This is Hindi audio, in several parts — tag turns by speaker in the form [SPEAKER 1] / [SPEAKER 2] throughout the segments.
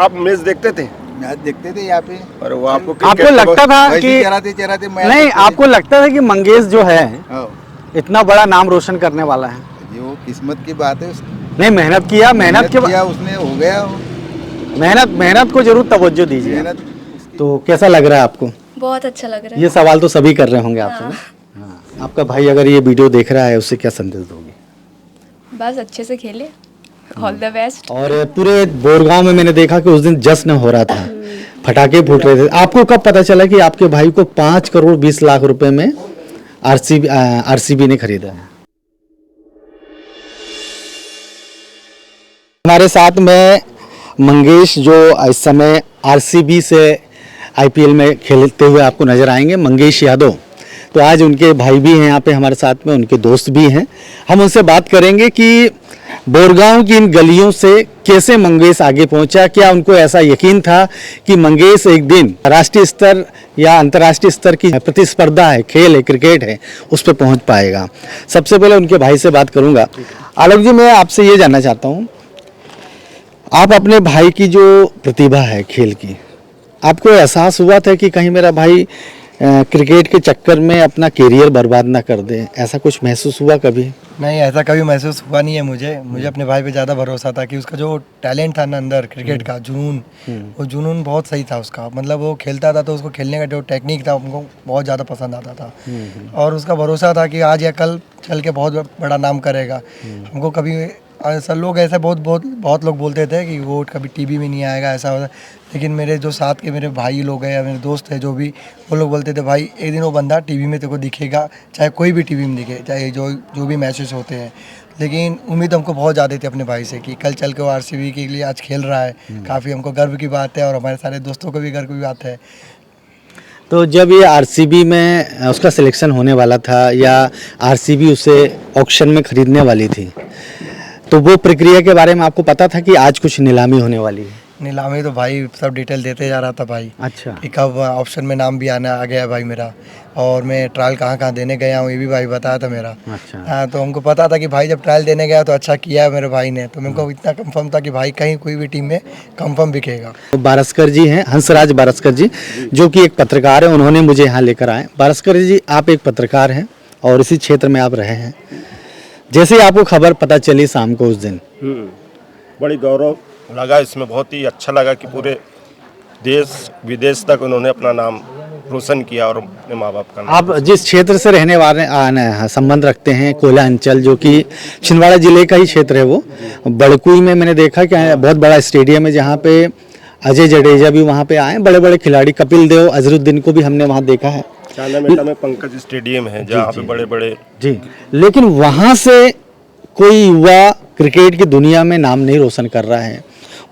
[SPEAKER 1] आप मैच देखते थे?
[SPEAKER 2] मैच देखते थे यहाँ पे।
[SPEAKER 1] और वो आपको
[SPEAKER 3] आपको लगता था कि
[SPEAKER 2] चराते मैच
[SPEAKER 3] नहीं,
[SPEAKER 2] देखते थे।
[SPEAKER 3] आपको लगता था कि मंगेश जो है
[SPEAKER 2] हाँ,
[SPEAKER 3] इतना बड़ा नाम रोशन करने वाला है?
[SPEAKER 2] ये वो किस्मत की बात है उसकी।
[SPEAKER 3] नहीं, मेहनत किया, मेहनत
[SPEAKER 2] किया उसने, हो गया वो।
[SPEAKER 3] मेहनत को जरूर तवज्जो दीजिए।
[SPEAKER 2] मेहनत उसकी।
[SPEAKER 3] तो कैसा लग रहा है आपको?
[SPEAKER 4] बहुत अच्छा लग रहा है।
[SPEAKER 3] ये सवाल तो सभी कर रहे होंगे आपसे ना? हाँ। आपका भाई अगर ये वीडियो देख रहा है, उससे क्या संदेश दोगे?
[SPEAKER 4] बस अच्छे से खेले, ऑल द बेस्ट।
[SPEAKER 3] और पूरे बोरगांव में मैंने देखा कि उस दिन जश्न हो रहा था, पटाखे फूट रहे थे। आपको कब पता चला कि आपके भाई को 5 करोड़ 20 लाख रुपए में आरसीबी ने खरीदा है? हमारे साथ में मंगेश जो इस समय आरसीबी से आईपीएल में खेलते हुए आपको नजर आएंगे, मंगेश यादव। तो आज उनके भाई भी हैं यहाँ पे हमारे साथ में, उनके दोस्त भी हैं। हम उनसे बात करेंगे कि बोरगांव की इन गलियों से कैसे मंगेश आगे पहुंचा, क्या उनको ऐसा यकीन था कि मंगेश एक दिन राष्ट्रीय स्तर या अंतर्राष्ट्रीय स्तर की प्रतिस्पर्धा है, खेल है, क्रिकेट है, उस पर पहुंच पाएगा। सबसे पहले उनके भाई से बात करूंगा। आलोक जी, मैं आपसे ये जानना चाहता हूँ, आप अपने भाई की जो प्रतिभा है खेल की, आपको एहसास हुआ था कि कहीं मेरा भाई क्रिकेट के चक्कर में अपना करियर बर्बाद ना कर दे, ऐसा कुछ महसूस हुआ कभी?
[SPEAKER 5] नहीं, ऐसा कभी महसूस हुआ नहीं है मुझे अपने भाई पे ज़्यादा भरोसा था कि उसका जो टैलेंट था ना अंदर, क्रिकेट का जुनून, वो जुनून बहुत सही था उसका। मतलब वो खेलता था तो उसको खेलने का जो टेक्निक था हमको बहुत ज़्यादा पसंद आता था, और उसका भरोसा था कि आज या कल चल के बहुत बड़ा नाम करेगा। हमको कभी ऐसा लोग ऐसे बहुत लोग बोलते थे कि वो कभी टीवी में नहीं आएगा, ऐसा होता, लेकिन मेरे जो साथ के मेरे भाई लोग हैं या मेरे दोस्त हैं जो भी, वो लोग बोलते थे भाई एक दिन वो बंदा टीवी में तेरे को दिखेगा, चाहे कोई भी टीवी में दिखे, चाहे जो भी मैचेस होते हैं। लेकिन उम्मीद हमको बहुत ज़्यादा थी अपने भाई से कि कल चल के वो आरसीबी के लिए आज खेल रहा है। काफ़ी हमको गर्व की बात है और हमारे सारे दोस्तों को भी गर्व की बात है।
[SPEAKER 3] तो जब ये आरसीबी में उसका सिलेक्शन होने वाला था या आरसीबी उसे ऑक्शन में खरीदने वाली थी, तो वो प्रक्रिया के बारे में आपको पता था कि आज कुछ नीलामी होने वाली है?
[SPEAKER 5] नीलामी तो भाई सब डिटेल देते जा रहा था भाई।
[SPEAKER 3] अच्छा।
[SPEAKER 5] कि कब ऑप्शन में नाम भी आ गया भाई मेरा, और मैं ट्रायल कहाँ देने गया हूँ ये भी भाई बताया था मेरा।
[SPEAKER 3] अच्छा।
[SPEAKER 5] हाँ, तो हमको पता था कि भाई जब ट्रायल देने गया तो अच्छा किया है मेरे भाई ने, तो मेरे को इतना कंफर्म था कि भाई कहीं कोई भी टीम में कंफर्म बिकेगा।
[SPEAKER 3] तो बारस्कर जी हैं, हंसराज बारस्कर जी, जो कि एक पत्रकार है, उन्होंने मुझे यहाँ लेकर आए। बारस्कर जी, आप एक पत्रकार हैं और इसी क्षेत्र में आप रहे हैं। जैसे ही आपको खबर पता चली शाम को उस दिन,
[SPEAKER 1] बड़ी गौरव लगा, इसमें बहुत ही अच्छा लगा कि पूरे देश विदेश तक उन्होंने अपना नाम रोशन किया और अपने माँ बाप का नाम।
[SPEAKER 3] आप जिस क्षेत्र से रहने वाले संबंध रखते हैं, कोयला अंचल, जो कि छिंदवाड़ा जिले का ही क्षेत्र है, वो बड़कुई में मैंने देखा कि बहुत बड़ा स्टेडियम है जहाँ पे अजय जडेजा भी वहाँ पे आए, बड़े बड़े खिलाड़ी, कपिल देव, अजरुद्दीन को भी हमने वहाँ देखा है।
[SPEAKER 1] चांदामेटा में पंकज स्टेडियम है जहाँ पे बड़े बड़े
[SPEAKER 3] जी, लेकिन वहाँ से कोई युवा क्रिकेट की दुनिया में नाम नहीं रोशन कर रहा है।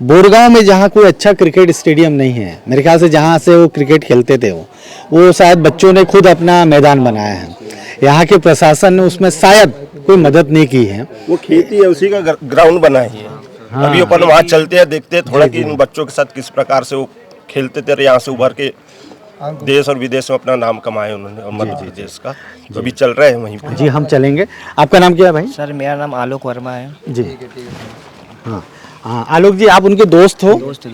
[SPEAKER 3] बोरगांव में जहाँ कोई अच्छा क्रिकेट स्टेडियम नहीं है, मेरे ख्याल से जहाँ से वो क्रिकेट खेलते थे वो शायद बच्चों ने खुद अपना मैदान बनाया है। यहाँ के प्रशासन ने उसमें शायद कोई मदद नहीं की है।
[SPEAKER 1] वो खेती है, उसी का ग्राउंड बना ही है।
[SPEAKER 3] हाँ।
[SPEAKER 1] अभी अपन वहाँ चलते हैं, देखते हैं थोड़ा कि इन बच्चों के साथ किस प्रकार से वो खेलते थे, यहाँ से उभर के देश और विदेश में अपना नाम कमाए उन्होंने, और मध्य प्रदेश का तो अभी चल रहे हैं वहीं पे।
[SPEAKER 3] जी, हम चलेंगे। आपका नाम क्या है भाई?
[SPEAKER 6] सर, मेरा नाम आलोक वर्मा है।
[SPEAKER 3] जी, हाँ हाँ। आलोक जी, आप उनके दोस्त हो?
[SPEAKER 6] दोस्त।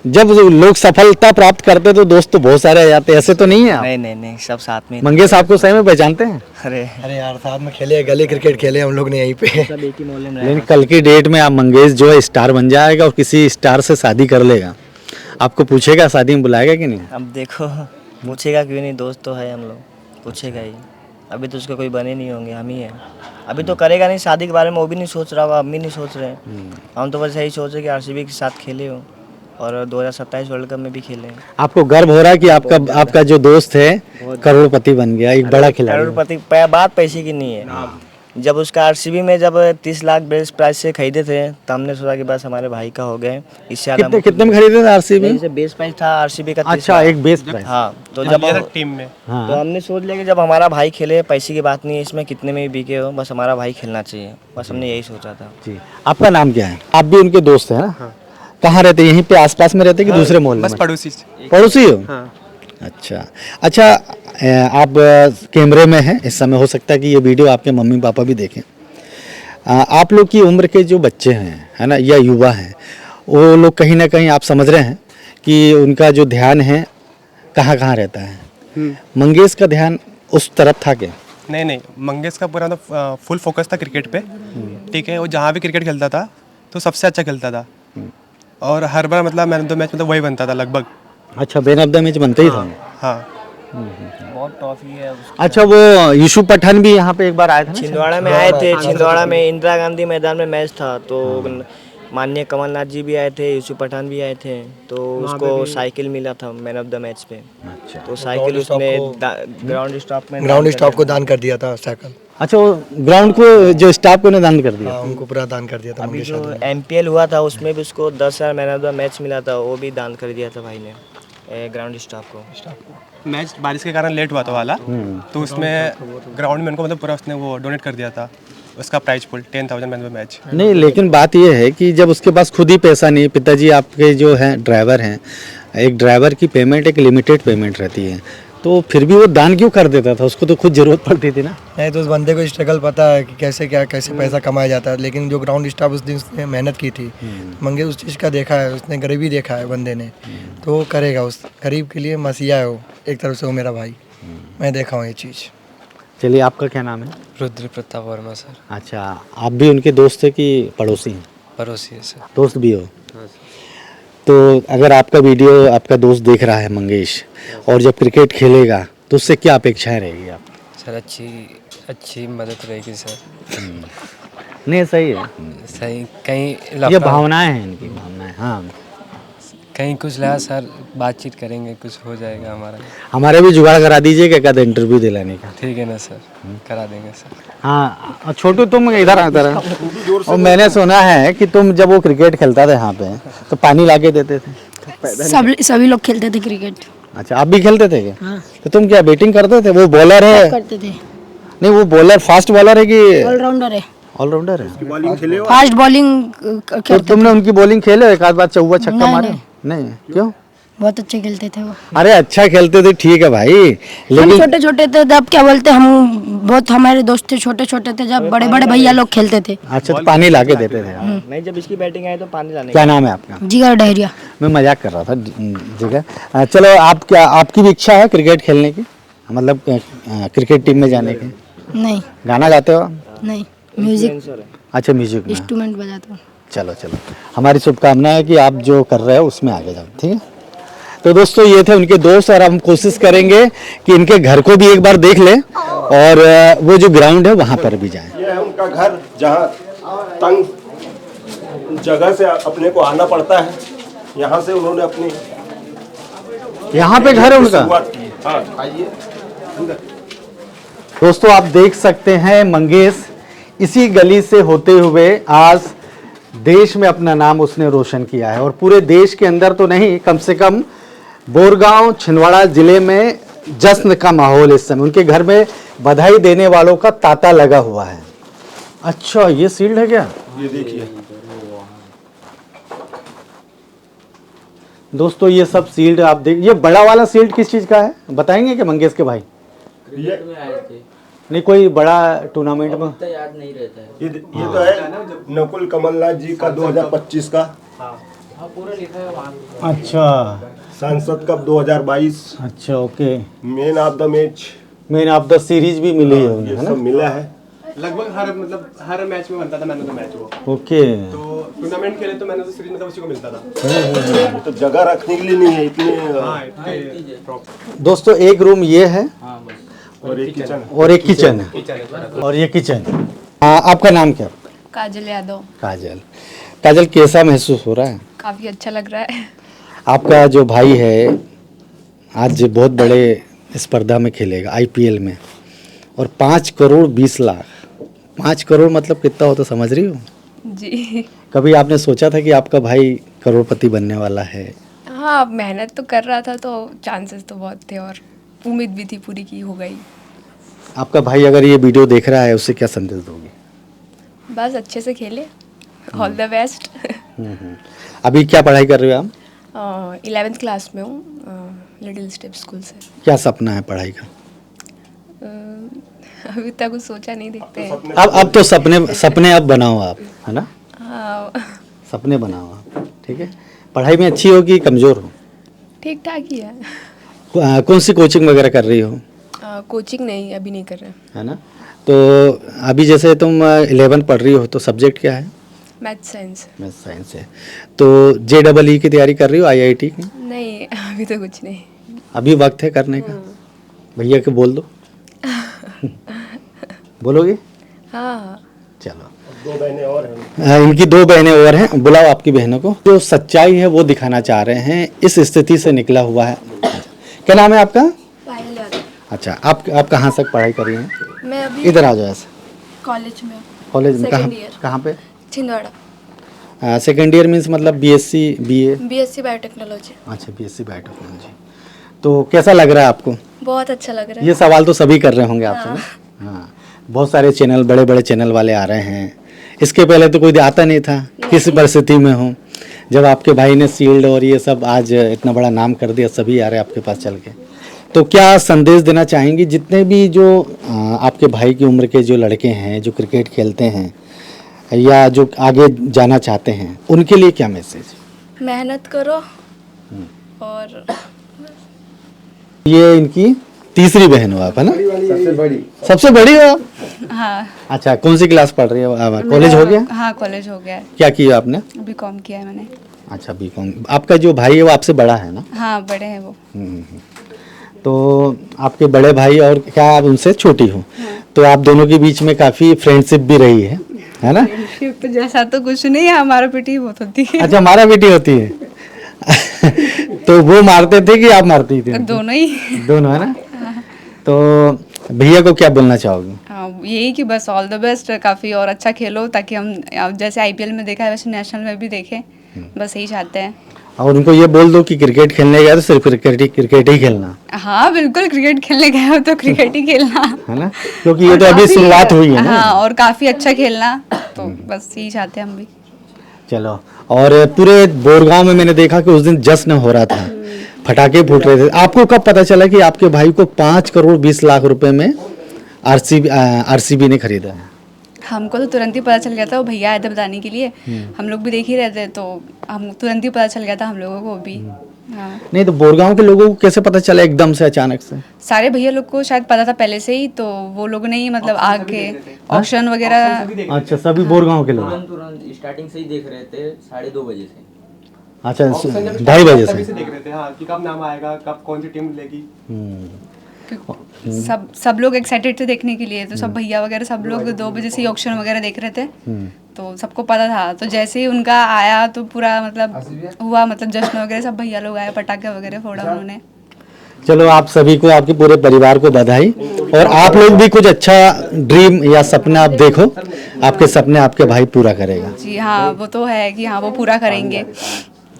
[SPEAKER 3] जब लोग सफलता प्राप्त करते तो दोस्त तो बहुत सारे आ जाते, ऐसे तो नहीं है आप?
[SPEAKER 6] नहीं, सब साथ में।
[SPEAKER 3] मंगेश आपको सही में पहचानते हैं?
[SPEAKER 5] अरे यार, साथ में खेले, गली क्रिकेट खेले हम लोग ने यहीं पे।
[SPEAKER 6] सब एक ही मोहल्ले में
[SPEAKER 3] लेकिन कल की डेट में आप मंगेश जो है स्टार बन जाएगा और किसी स्टार से शादी कर लेगा। आपको पूछेगा, शादी में बुलाएगा कि नहीं?
[SPEAKER 6] अब देखो, पूछेगा क्यों नहीं, दोस्त तो है हम लोग, पूछेगा ही। अभी तो उसके कोई बने नहीं होंगे, हम ही हैं। अभी तो करेगा नहीं शादी के बारे में, वो भी नहीं सोच रहा होगा, हम भी नहीं सोच रहे हैं। हम तो बस यही सोच रहे कि आरसीबी के साथ खेले हो और 2027 वर्ल्ड कप में भी खेले।
[SPEAKER 3] आपको गर्व हो रहा है कि आपका जो दोस्त है करोड़पति बन गया, एक बड़ा खिलाड़ी?
[SPEAKER 6] करोड़पति बात पैसे की नहीं है। जब उसका आरसीबी में जब 30 लाख बेस्ट प्राइस से खरीदे थे, तो हमने सोचा कि बस हमारे भाई का हो गए। इससे
[SPEAKER 3] कितने में खरीदे थे आरसीबी?
[SPEAKER 6] जैसे बेस प्राइस था आरसीबी का 30
[SPEAKER 3] अच्छा,
[SPEAKER 6] लाख।
[SPEAKER 3] एक बेस प्राइस।
[SPEAKER 6] हाँ, तो जब
[SPEAKER 5] टीम में
[SPEAKER 6] तो हमने सोच लिया कि जब हमारा भाई खेले, पैसे की बात नहीं है इसमें, कितने में भी बिके हो, बस हमारा भाई खेलना चाहिए, बस हमने यही सोचा था।
[SPEAKER 3] जी, आपका नाम क्या है? आप भी उनके दोस्त हैं ना? हाँ। कहाँ रहते, यहीं पे आसपास में रहते कि दूसरे मोहल्ले में? पड़ोसी हो? हाँ। अच्छा, आप कैमरे में हैं इस समय, हो सकता है कि ये वीडियो आपके मम्मी पापा भी देखें। आप लोग की उम्र के जो बच्चे हैं, है ना, या युवा हैं, वो लोग कहीं ना कहीं आप समझ रहे हैं कि उनका जो ध्यान है कहाँ कहाँ रहता है। मंगेश का ध्यान उस तरफ था क्या?
[SPEAKER 7] नहीं नहीं, मंगेश का पूरा मतलब फुल फोकस था क्रिकेट पे। ठीक है, वो जहाँ भी क्रिकेट खेलता था तो सबसे अच्छा खेलता था और हर बार मतलब मैन ऑफ द मैच मतलब वही बनता था लगभग।
[SPEAKER 3] अच्छा, मैन ऑफ द मैच बनते ही था।
[SPEAKER 7] हाँ,
[SPEAKER 6] बहुत ट्रॉफी है उसकी।
[SPEAKER 3] अच्छा, वो यूसुफ पठान भी यहाँ पे एक बार आए थे ना?
[SPEAKER 6] छिंदवाड़ा में आए थे। छिंदवाड़ा में इंदिरा गांधी मैदान में मैच था तो माननीय कमलनाथ जी भी आए थे, यूसुफ पठान भी आए थे, तो उसको साइकिल मिला था मैन ऑफ द मैच पे। तो साइकिल उसने ग्राउंड स्टॉप में
[SPEAKER 5] ग्राउंड स्टॉप को दान कर दिया था साइकिल।
[SPEAKER 3] अच्छा, वो ग्राउंड को जो स्टाफ को ने दान कर दिया।
[SPEAKER 5] हाँ, उनको पूरा दान कर दिया था
[SPEAKER 6] अभी
[SPEAKER 5] मंगेश
[SPEAKER 6] जो
[SPEAKER 5] यादव ने।
[SPEAKER 6] एमपीएल हुआ था उसमें भी उसको 10,000 मैन ऑफ द मैच मिला था, वो भी दान कर दिया था भाई ने ग्राउंड स्टाफ को।
[SPEAKER 7] मैच बारिश के कारण लेट हुआ था वाला, तो उसमें ग्राउंड में उनको मतलब पूरा उसने वो डोनेट कर दिया था उसका prize pool 10,000 man of the match.
[SPEAKER 3] नहीं, लेकिन बात यह है कि जब उसके पास खुद ही पैसा नहीं, पिताजी आपके जो हैं ड्राइवर हैं, एक ड्राइवर की पेमेंट एक लिमिटेड पेमेंट रहती है, तो फिर भी वो दान क्यों कर देता था? उसको तो खुद ज़रूरत पड़ती थी ना।
[SPEAKER 5] नहीं तो उस बंदे को स्ट्रगल पता है कि कैसे पैसा कमाया जाता है, लेकिन जो ग्राउंड स्टाफ उस दिन उसने मेहनत की थी, मंगेश उस चीज़ का देखा है, उसने गरीबी देखा है बंदे ने, तो वो करेगा। उस गरीब के लिए मसीहा है वो, एक तरफ से वो मेरा भाई, मैं देखा हूँ ये चीज़।
[SPEAKER 3] चलिए, आपका क्या नाम है?
[SPEAKER 8] रुद्र प्रताप वर्मा सर।
[SPEAKER 3] अच्छा, आप भी उनके दोस्त है कि पड़ोसी हैं?
[SPEAKER 8] पड़ोसी है सर।
[SPEAKER 3] दोस्त भी हो? तो अगर आपका वीडियो आपका दोस्त देख रहा है मंगेश, और जब क्रिकेट खेलेगा तो उससे क्या अपेक्षाएं रहेगी आप?
[SPEAKER 8] सर अच्छी मदद रहेगी सर।
[SPEAKER 3] नहीं, सही है,
[SPEAKER 8] सही। कहीं
[SPEAKER 3] ये भावनाएं हैं इनकी, भावनाएं। हाँ,
[SPEAKER 8] कहीं कुछ लगा सर, बातचीत करेंगे, कुछ हो जाएगा हमारा।
[SPEAKER 3] हमारे भी जुगाड़ करा दीजिएगा एक आधा इंटरव्यू दिलाने का।
[SPEAKER 8] ठीक है ना सर, करा देंगे सर।
[SPEAKER 3] हाँ, छोटू तुम इधर और मैंने सुना है कि तुम जब वो क्रिकेट खेलता था यहाँ पे तो पानी लाके देते थे।
[SPEAKER 9] सभी लोग खेलते थे क्रिकेट।
[SPEAKER 3] अच्छा, आप भी खेलते थे क्या?
[SPEAKER 9] हाँ।
[SPEAKER 3] तो तुम क्या बैटिंग करते थे? वो बॉलर है?
[SPEAKER 9] करते थे।
[SPEAKER 3] नहीं, वो बॉलर फास्ट बॉलर है कि
[SPEAKER 9] ऑलराउंडर है?
[SPEAKER 3] ऑलराउंडर है।
[SPEAKER 1] बॉलिंग खेले हो?
[SPEAKER 9] फास्ट बॉलिंग
[SPEAKER 3] तो तुमने उनकी बॉलिंग खेले एक आध बार, चौवा छक्का
[SPEAKER 9] नहीं,
[SPEAKER 3] मारे? नहीं, क्यों?
[SPEAKER 9] बहुत अच्छे खेलते थे वो।
[SPEAKER 3] अरे अच्छा खेलते थे, ठीक है भाई,
[SPEAKER 9] हम
[SPEAKER 3] लेकिन
[SPEAKER 9] छोटे छोटे थे तब, क्या बोलते, हम बहुत, हमारे दोस्त थे छोटे छोटे थे जब बड़े बड़े भैया लोग खेलते थे।
[SPEAKER 3] अच्छा, तो पानी लाके देते थे आप।
[SPEAKER 6] नहीं, जब इसकी बैटिंग आई तो पानी लाने
[SPEAKER 3] क्या नाम है आपका?
[SPEAKER 9] जिगर डहरिया।
[SPEAKER 3] मैं मजाक कर रहा था, ठीक है। चलो, आप क्या, आपकी भी इच्छा है क्रिकेट खेलने की, मतलब क्रिकेट टीम में जाने की?
[SPEAKER 9] नहीं
[SPEAKER 3] गाना गाते हो?
[SPEAKER 9] नहीं, म्यूजिक
[SPEAKER 3] अच्छा, म्यूजिक में।
[SPEAKER 9] इंस्ट्रूमेंट बजाता हूँ।
[SPEAKER 3] चलो चलो, हमारी शुभकामना है कि आप जो कर रहे हो उसमें आगे जाओ, ठीक है। तो दोस्तों, ये थे उनके दोस्त, और हम कोशिश करेंगे कि इनके घर को भी एक बार देख लें और वो जो ग्राउंड है वहाँ पर भी जाएं।
[SPEAKER 1] ये है उनका घर, जहाँ तंग जगह से अपने को आना पड़ता है, यहाँ से उन्होंने अपनी
[SPEAKER 3] यहाँ पे घर है उनका।
[SPEAKER 1] शुरुआत की। हाँ, आइए।
[SPEAKER 3] दोस्तों, आप देख सकते हैं मंगेश इसी गली से होते हुए आज देश में अपना नाम उसने रोशन किया है, और पूरे देश के अंदर तो नहीं, कम से कम बोरगांव छिंदवाड़ा जिले में जश्न का माहौल इस समय। उनके घर में बधाई देने वालों का तांता लगा हुआ है। अच्छा, ये सील्ड है क्या?
[SPEAKER 1] ये देखिए
[SPEAKER 3] दोस्तों, ये सब सील्ड आप देख, ये बड़ा वाला सील्ड किस चीज का है बताएंगे कि मंगेश के भाई? नहीं, कोई बड़ा टूर्नामेंट में
[SPEAKER 2] याद नहीं रहता है।
[SPEAKER 1] ये तो है नकुल कमलनाथ जी का 2025 का।
[SPEAKER 3] अच्छा
[SPEAKER 1] सांसद कप 2022।
[SPEAKER 3] अच्छा, okay.
[SPEAKER 1] Man of the match,
[SPEAKER 3] man of the series भी मिली है उन्हें,
[SPEAKER 1] ये
[SPEAKER 3] है ना?
[SPEAKER 1] सब मिला है।
[SPEAKER 7] लगभग हर मैच में बनता था मैन ऑफ द मैच वो।
[SPEAKER 3] ओके।
[SPEAKER 7] तो टूर्नामेंट खेले तो मैन ऑफ द सीरीज मतलब उसी को मिलता था।
[SPEAKER 1] ये तो जगह रखने के लिए नहीं है इतने,
[SPEAKER 3] दोस्तों, एक रूम ये है
[SPEAKER 1] और एक किचन।
[SPEAKER 3] और एक किचन है, और ये किचन। आपका नाम क्या?
[SPEAKER 4] काजल यादव।
[SPEAKER 3] काजल। काजल, कैसा महसूस हो रहा है?
[SPEAKER 4] काफ़ी अच्छा लग रहा है।
[SPEAKER 3] आपका जो भाई है आज बहुत बड़े स्पर्धा में खेलेगा आईपीएल में, और 5 करोड़ 20 लाख। 5 करोड़ मतलब कितना होता समझ रही हो?
[SPEAKER 4] जी
[SPEAKER 3] कभी आपने सोचा था कि आपका भाई करोड़पति बनने वाला है?
[SPEAKER 4] हाँ, मेहनत तो कर रहा था तो चांसेस तो बहुत थे, और उम्मीद भी थी पूरी की हो गई।
[SPEAKER 3] आपका भाई अगर ये वीडियो देख रहा है, उससे क्या संदेश दोगे?
[SPEAKER 4] बस अच्छे से खेले, ऑल द बेस्ट।
[SPEAKER 3] अभी क्या पढ़ाई कर रहे हो आप?
[SPEAKER 4] 11th क्लास में हूँ, लिटिल स्टेप स्कूल से।
[SPEAKER 3] क्या सपना है पढ़ाई का?
[SPEAKER 4] अभी तक कुछ सोचा नहीं, देखते हैं।
[SPEAKER 3] अब तो सपने अब बनाओ आप, है ना?
[SPEAKER 4] हाँ,
[SPEAKER 3] सपने बनाओ आप। ठीक है। पढ़ाई में अच्छी हो कि कमज़ोर हो?
[SPEAKER 4] ठीक ठाक ही है।
[SPEAKER 3] कौन सी कोचिंग वगैरह कर रही हो?
[SPEAKER 4] कोचिंग नहीं, अभी नहीं कर रहे।
[SPEAKER 3] है ना। तो अभी जैसे तुम 11 पढ़ रही हो तो सब्जेक्ट क्या है?
[SPEAKER 4] Math science.
[SPEAKER 3] मैथ साइंस है। तो JEE की तैयारी कर रही हो, IIT की?
[SPEAKER 4] नहीं, अभी तो कुछ नहीं।
[SPEAKER 3] अभी वक्त है करने का। भैया के बोल दो। बोलोगे?
[SPEAKER 4] हाँ।
[SPEAKER 3] चलो,
[SPEAKER 1] 2 बहनें और हैं।
[SPEAKER 3] इनकी 2 बहनें और हैं, बुलाओ आपकी बहनों को। जो सच्चाई है वो दिखाना चाह रहे हैं, इस स्थिति से निकला हुआ है। क्या नाम है आपका?
[SPEAKER 4] पायल यादव।
[SPEAKER 3] अच्छा, आप कहाँ तक पढ़ाई करी हैं?
[SPEAKER 4] मैं अभी
[SPEAKER 3] इधर आ जाओ ऐसे।
[SPEAKER 4] कॉलेज में हूँ।
[SPEAKER 3] कॉलेज में
[SPEAKER 4] Second year।
[SPEAKER 3] कहाँ पे?
[SPEAKER 4] छिंदवाड़ा।
[SPEAKER 3] सेकेंड ईयर मीन्स मतलब BSc BA?
[SPEAKER 4] BSc biotechnology.
[SPEAKER 3] अच्छा, BSc बायोटेक्नोलॉजी। तो कैसा लग रहा है आपको?
[SPEAKER 4] बहुत अच्छा लग रहा है।
[SPEAKER 3] ये सवाल तो सभी कर रहे होंगे आपसे ना? हाँ, बहुत सारे चैनल, बड़े बड़े चैनल वाले आ रहे हैं। इसके पहले तो कोई आता नहीं था। किस परिस्थिति में हो, जब आपके भाई ने शील्ड और ये सब आज इतना बड़ा नाम कर दिया, सभी आ रहे हैं आपके पास चल के। तो क्या संदेश देना चाहेंगी जितने भी जो आपके भाई की उम्र के जो लड़के हैं जो क्रिकेट खेलते हैं या जो आगे जाना चाहते हैं, उनके लिए क्या मैसेज?
[SPEAKER 4] मेहनत करो और
[SPEAKER 3] ये इनकी तीसरी बहन हो आप, है ना? सबसे बड़ी हो आप?
[SPEAKER 10] हाँ।
[SPEAKER 3] अच्छा, कौन सी क्लास पढ़ रही हो? कॉलेज हो गया?
[SPEAKER 10] हाँ, कॉलेज हो गया है।
[SPEAKER 3] क्या किया आपने?
[SPEAKER 10] BCom किया है मैंने।
[SPEAKER 3] अच्छा, BCom। आपका जो भाई है वो आपसे बड़ा है ना?
[SPEAKER 10] हाँ, बड़े हैं वो।
[SPEAKER 3] तो आपके बड़े भाई और क्या आप उनसे छोटी हो? तो आप दोनों के बीच में काफ़ी फ्रेंडशिप भी रही है ना?
[SPEAKER 10] तो जैसा तो कुछ नहीं है, हमारा पिटी बहुत होती है।
[SPEAKER 3] अच्छा, हमारा बेटी होती है। तो वो मारते थे कि आप मारती थी?
[SPEAKER 10] दोनों ही।
[SPEAKER 3] दोनों, है ना? तो भैया को क्या बोलना चाहोगे?
[SPEAKER 10] हाँ, यही कि बस ऑल द बेस्ट, काफ़ी और अच्छा खेलो ताकि हम अब जैसे IPL में देखा है वैसे नेशनल में भी देखें। बस यही चाहते हैं।
[SPEAKER 3] और उनको ये बोल दो कि क्रिकेट खेलने गया तो सिर्फ क्रिकेट ही खेलना।
[SPEAKER 10] हाँ, बिल्कुल, क्रिकेट खेलने गए हो तो क्रिकेट ही खेलना।
[SPEAKER 3] है ना? क्योंकि ये तो अभी शुरुआत हुई है ना।
[SPEAKER 10] हाँ, और काफ़ी अच्छा खेलना, तो बस यही चाहते हैं हम भी।
[SPEAKER 3] चलो, और पूरे बोरगांव में मैंने देखा कि उस दिन जश्न हो रहा था, फटाके फूट रहे थे। आपको कब पता चला कि आपके भाई को 5 करोड़ 20 लाख रुपए में RCB ने खरीदा है?
[SPEAKER 10] हमको तो तुरंत ही पता चल गया था, वो भैया आए थे बताने के लिए। हम लोग भी देख ही रहे थे, तो हम तुरंत ही पता चल गया था हम लोगों को भी। हाँ।
[SPEAKER 3] नहीं तो बोरगांव के लोगों को कैसे पता चला एकदम से, अचानक से?
[SPEAKER 10] सारे भैया लोग को शायद पता था पहले से ही, तो वो लोग ने ही मतलब आके ऑक्शन वगैरह।
[SPEAKER 3] अच्छा, सभी बोरगांव के लोग
[SPEAKER 11] तुरंत स्टार्टिंग से ही देख रहे थे, 2:30 बजे से।
[SPEAKER 3] अच्छा, 2:30 बजे से
[SPEAKER 7] देख रहे थे। हाँ, कि कब नाम आएगा, कब कौन सी टीम मिलेगी।
[SPEAKER 10] सब लोग एक्साइटेड थे देखने के लिए, तो सब भैया वगैरह सब लोग 2 बजे से ही ऑक्शन वगैरह देख रहे थे। तो सबको पता था, तो जैसे ही उनका आया तो पूरा मतलब हुआ, मतलब जश्न वगैरह, सब भैया लोग आए, पटाखे वगैरह फोड़ा उन्होंने।
[SPEAKER 3] चलो, आप सभी को, आपके पूरे परिवार को बधाई। और आप लोग भी कुछ अच्छा ड्रीम या सपना आप देखो, आपके सपने आपके भाई पूरा करेगा।
[SPEAKER 10] जी हाँ, वो तो है कि हाँ वो पूरा करेंगे।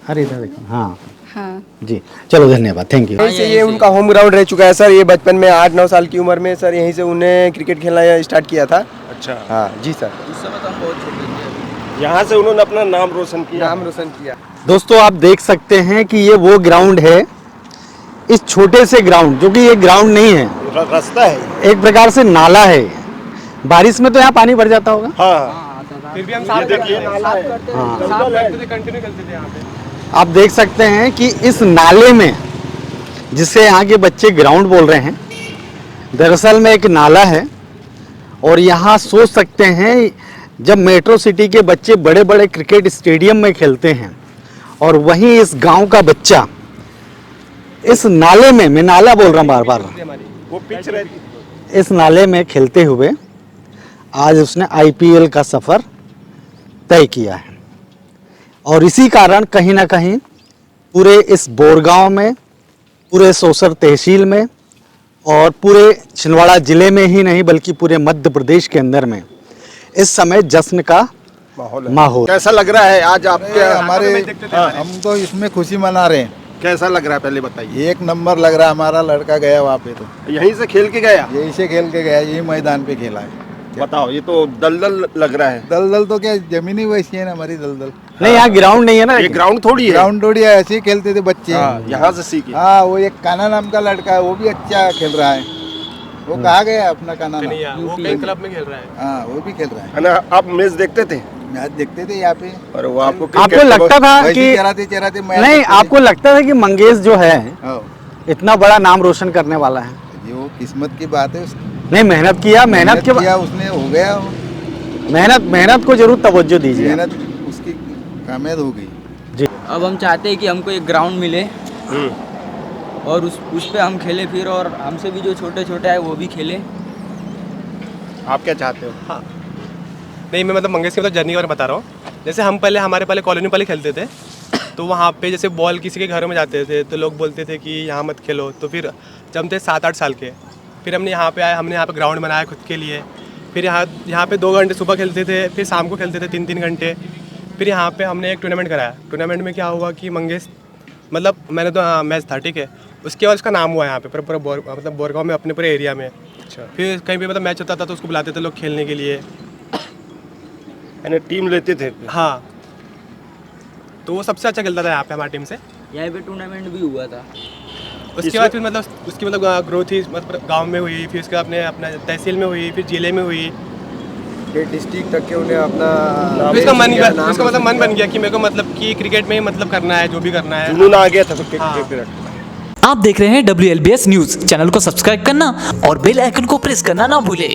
[SPEAKER 3] अरे इधर देखो। हाँ
[SPEAKER 10] हाँ
[SPEAKER 3] जी, चलो, धन्यवाद, थैंक यू।
[SPEAKER 12] यहीं से ये उनका होम ग्राउंड रह चुका है सर। ये बचपन में 8-9 साल की उम्र में सर यहीं से उन्हें क्रिकेट खेलना स्टार्ट किया था।
[SPEAKER 1] अच्छा।
[SPEAKER 12] हाँ जी सर।
[SPEAKER 2] उस समय तो हम बहुत छोटे थे।
[SPEAKER 1] यहाँ से उन्होंने अपना नाम रोशन किया।
[SPEAKER 3] दोस्तों, आप देख सकते हैं कि ये वो ग्राउंड है, इस छोटे से ग्राउंड, जो कि ये ग्राउंड नहीं है,
[SPEAKER 1] रास्ता है,
[SPEAKER 3] एक प्रकार से नाला है। बारिश में तो यहाँ पानी भर जाता होगा।
[SPEAKER 1] हाँ,
[SPEAKER 7] फिर भी हम साफ
[SPEAKER 1] देखिए नाला है।
[SPEAKER 7] कंटिन्यू खेलते थे यहाँ पे।
[SPEAKER 3] आप देख सकते हैं कि इस नाले में, जिसे यहाँ के बच्चे ग्राउंड बोल रहे हैं, दरअसल में एक नाला है। और यहाँ सोच सकते हैं, जब मेट्रो सिटी के बच्चे बड़े बड़े क्रिकेट स्टेडियम में खेलते हैं, और वहीं इस गांव का बच्चा इस नाले में, मैं नाला बोल रहा हूँ बार बार,
[SPEAKER 1] वो पिच रहती,
[SPEAKER 3] इस नाले में खेलते हुए आज उसने IPL का सफ़र तय किया है। और इसी कारण कहीं ना कहीं पूरे इस बोरगांव में, पूरे सौसर तहसील में और पूरे छिंदवाड़ा ज़िले में ही नहीं बल्कि पूरे मध्य प्रदेश के अंदर में इस समय जश्न का माहौल।
[SPEAKER 1] कैसा लग रहा है आज आपके?
[SPEAKER 2] हमारे हम तो इसमें खुशी मना रहे हैं।
[SPEAKER 1] कैसा लग रहा है पहले बताइए।
[SPEAKER 2] 1 नंबर लग रहा है। हमारा लड़का गया वहाँ पे, तो
[SPEAKER 1] यहीं से खेल के गया?
[SPEAKER 2] यहीं से खेल के गया, यही मैदान पे खेला है।
[SPEAKER 1] बताओ, ये तो दलदल लग रहा है।
[SPEAKER 2] दलदल तो क्या, जमीन ही वैसी है ना हमारी दलदल।
[SPEAKER 3] नहीं, यहाँ ग्राउंड नहीं है ना।
[SPEAKER 1] ये ग्राउंड थोड़ी है।
[SPEAKER 2] ग्राउंड थोड़ी है, ऐसे ही खेलते थे बच्चे।
[SPEAKER 1] यहाँ से सीखे।
[SPEAKER 2] हाँ, वो एक काना नाम का लड़का है, वो भी अच्छा खेल रहा है। वो कहाँ गया अपना काना नाम?
[SPEAKER 7] वो कई क्लब में खेल रहा है।
[SPEAKER 2] हाँ, वो भी खेल रहा है।
[SPEAKER 1] है ना? आप मैच देखते थे?
[SPEAKER 2] मैच देखते थे यहाँ पे।
[SPEAKER 1] और वो आपको
[SPEAKER 3] आपको लगता था कि
[SPEAKER 2] चराते चराते मैच
[SPEAKER 3] नहीं,
[SPEAKER 2] देखते
[SPEAKER 3] आपको लगता था कि मंगेश जो है
[SPEAKER 2] थे। हाँ,
[SPEAKER 3] इतना बड़ा नाम रोशन करने वाला है?
[SPEAKER 2] ये वो किस्मत की बात है उसकी।
[SPEAKER 3] नहीं, मेहनत किया, मेहनत के
[SPEAKER 2] किया उसने, हो गया वो।
[SPEAKER 3] मेहनत को जरूर तवज्जो दीजिए।
[SPEAKER 2] मेहनत उसकी कामयाब हो गई।
[SPEAKER 3] जी।
[SPEAKER 11] अब हम चाहते हैं कि हमको एक ग्राउंड मिले और उस पे हम खेले फिर, और हमसे भी जो छोटे छोटे है वो भी खेले।
[SPEAKER 1] आप क्या चाहते हो?
[SPEAKER 7] हाँ नहीं, मैं मतलब मंगेश की मतलब जर्नी के बारे में बता रहा हूँ। जैसे हम पहले हमारे पहले कॉलोनी में पहले खेलते थे, तो वहाँ पे जैसे बॉल किसी के घरों में जाते थे तो लोग बोलते थे कि यहाँ मत खेलो। तो फिर जब हम थे 7-8 साल के, फिर हमने यहाँ पे आए, हमने यहाँ पे ग्राउंड बनाया खुद के लिए। फिर यहाँ पे 2 घंटे सुबह खेलते थे, फिर शाम को खेलते थे 3-3 घंटे। फिर यहाँ पे हमने एक टूर्नामेंट कराया। टूर्नामेंट में क्या हुआ कि मंगेश मतलब मैंने तो मैच था, ठीक है, उसके बाद उसका नाम हुआ यहाँ पे पूरा मतलब बोरगांव में, अपने पूरे एरिया में। अच्छा। फिर कहीं पे मतलब मैच होता था तो उसको बुलाते थे लोग खेलने के लिए,
[SPEAKER 1] यानी टीम लेते थे।
[SPEAKER 7] हाँ, तो वो सबसे अच्छा खेलता था यहाँ पे हमारी टीम से।
[SPEAKER 11] यहाँ पे टूर्नामेंट भी हुआ था।
[SPEAKER 7] उसके बाद फिर मतलब उसकी मतलब ग्रोथ ही मतलब गांव में हुई, फिर उसके अपना तहसील में हुई, फिर जिले में हुई,
[SPEAKER 12] फिर डिस्ट्रिक्ट तक के उन्हें अपना
[SPEAKER 7] उसका मतलब मन बन गया कि मेरे को मतलब कि क्रिकेट में ही मतलब करना है, जो भी करना है।
[SPEAKER 1] जुनून आ गया था तो
[SPEAKER 7] हाँ।
[SPEAKER 13] आप देख रहे हैं WLBS न्यूज। चैनल को सब्सक्राइब करना और बेल आइकन को प्रेस करना ना भूले।